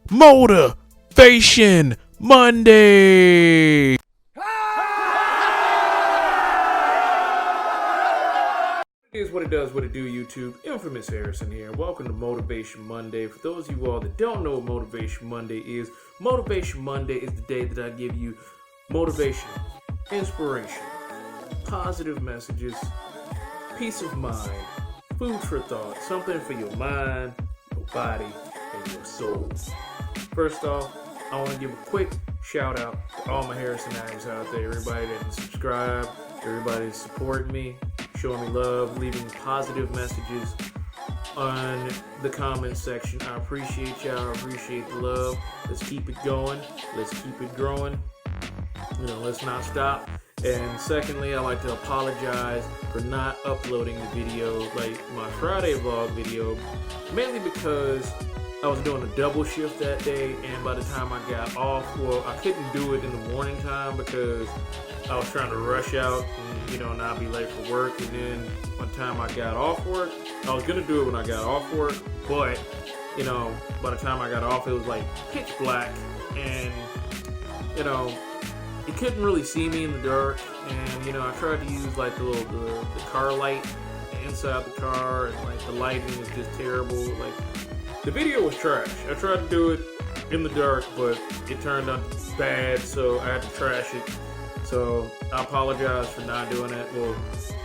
Motivation Monday. Here's what it does, what it do, YouTube. Infamous Harrison here. Welcome to Motivation Monday. For those of you all that don't know what Motivation Monday is the day that I give you motivation, inspiration, positive messages, peace of mind, food for thought, something for your mind, your body, and your soul. First off, I want to give a quick shout out to all my Harrisonites out there, everybody that subscribe, everybody that's supporting me, showing me love, leaving positive messages on the comments section. I appreciate y'all. I appreciate the love. Let's keep it going. Let's keep it growing. Let's not stop. And secondly, I like to apologize for not uploading the video, like my Friday vlog video, mainly because I was doing a double shift that day, and by the time I got off, well, I couldn't do it in the morning time because I was trying to rush out and, not be late for work. And then by the time I got off work, I was going to do it when I got off work, but, by the time I got off, it was like pitch black, and, you couldn't really see me in the dark. And, I tried to use like the car light inside the car, and like the lighting was just terrible. Like, the video was trash. I tried to do it in the dark, but it turned out bad, so I had to trash it. So I apologize for not doing that. Well,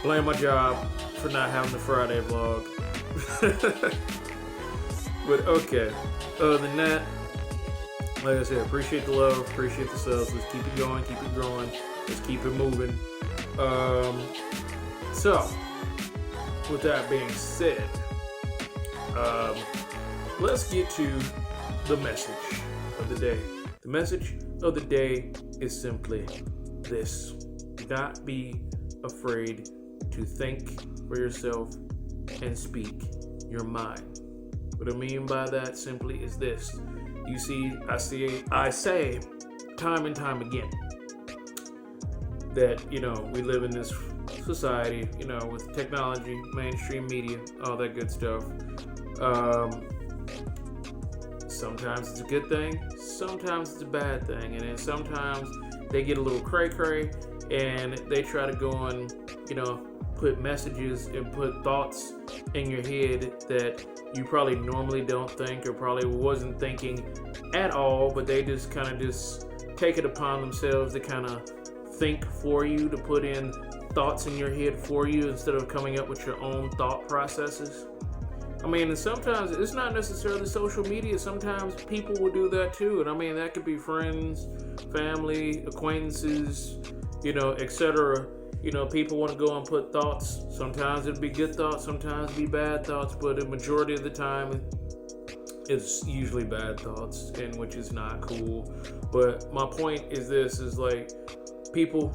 blame my job for not having the Friday vlog. But okay, other than that, like I said, appreciate the love, appreciate the subs. Let's keep it going, keep it growing, let's keep it moving. So, with that being said, let's get to the message of the day. The message of the day is simply this: do not be afraid to think for yourself and speak your mind. What I mean by that simply is this. You see, I say time and time again that, we live in this society, with technology, mainstream media, all that good stuff. Sometimes it's a good thing, sometimes it's a bad thing, and then sometimes they get a little cray-cray and they try to go and, put messages and put thoughts in your head that you probably normally don't think or probably wasn't thinking at all, but they just kind of just take it upon themselves to kind of think for you, to put in thoughts in your head for you instead of coming up with your own thought processes. And sometimes it's not necessarily social media. Sometimes people will do that too. And that could be friends, family, acquaintances, etc. People want to go and put thoughts. Sometimes it'll be good thoughts, sometimes it'll be bad thoughts, but the majority of the time, it's usually bad thoughts, and which is not cool. But my point is this, is like, people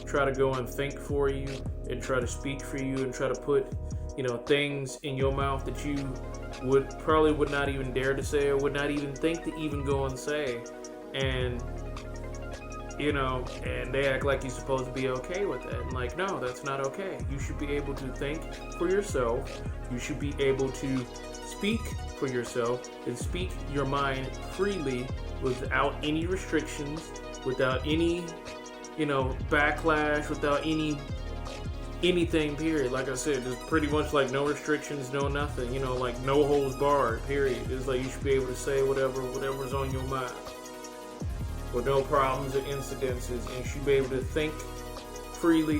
try to go and think for you and try to speak for you and try to put things in your mouth that you would not even dare to say or would not even think to even go and say. And and they act like you're supposed to be okay with that. And like, no, that's not okay. You should be able to think for yourself. You should be able to speak for yourself and speak your mind freely without any restrictions, without any, backlash, without anything, period. Like I said, there's pretty much like no restrictions, no nothing, like no holds barred, period. It's like you should be able to say whatever's on your mind with no problems or incidences, and you should be able to think freely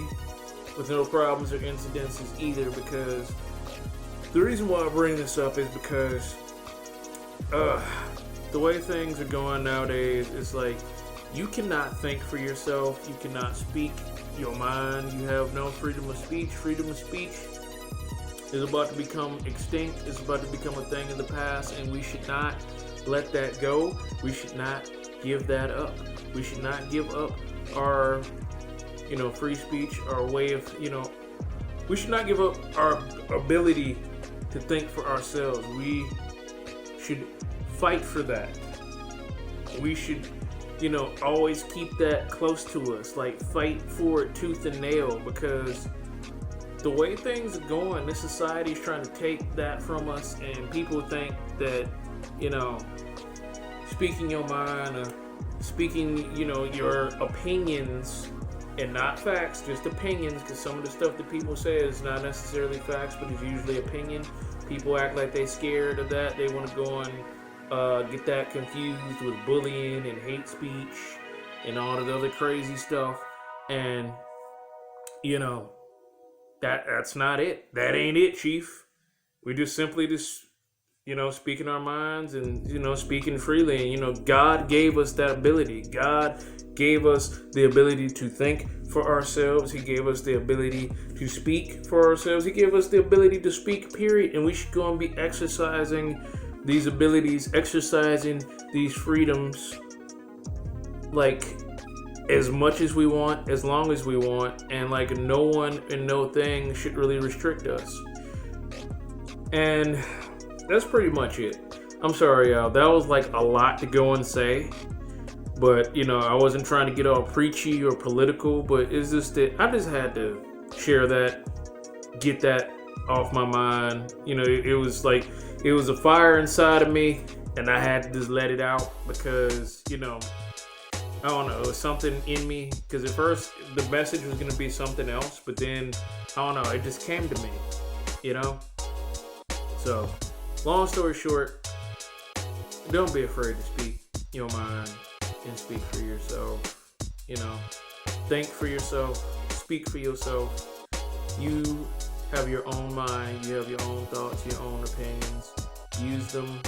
with no problems or incidences either. Because the reason why I bring this up is because the way things are going nowadays, it's like you cannot think for yourself, you cannot speak your mind, you have no freedom of speech. Freedom of speech is about to become extinct, it's about to become a thing in the past, and we should not let that go. We should not give that up. We should not give up our, free speech, our way of, we should not give up our ability to think for ourselves. We should fight for that. We should, always keep that close to us, like fight for it tooth and nail, because the way things are going, this society is trying to take that from us, and people think that, speaking your mind, speaking, your opinions, and not facts, just opinions, because some of the stuff that people say is not necessarily facts, but it's usually opinion. People act like they're scared of that. They want to go and get that confused with bullying and hate speech and all of the other crazy stuff. And, that's not it. That ain't it, Chief. We just simply speaking our minds and, speaking freely. And, God gave us that ability. God gave us the ability to think for ourselves. He gave us the ability to speak for ourselves. He gave us the ability to speak, period. And we should go and be exercising these abilities, exercising these freedoms, like, as much as we want, as long as we want. And, like, no one and no thing should really restrict us. And that's pretty much it. I'm sorry, y'all. That was like a lot to go and say. But, I wasn't trying to get all preachy or political, but it's just that I just had to share that, get that off my mind. It was like, it was a fire inside of me, and I had to just let it out because, I don't know, it was something in me. Because at first, the message was going to be something else, but then, I don't know, it just came to me, So, long story short, don't be afraid to speak your mind and speak for yourself. Think for yourself, speak for yourself. You have your own mind, you have your own thoughts, your own opinions. Use them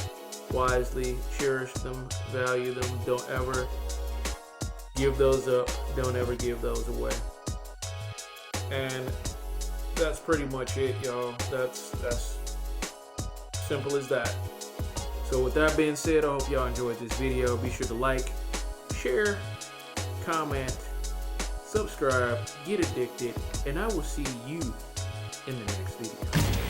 wisely, cherish them, value them. Don't ever give those up. Don't ever give those away. And that's pretty much it, y'all. That's simple as that. So with that being said, I hope y'all enjoyed this video. Be sure to like, share, comment, subscribe, get addicted, and I will see you in the next video.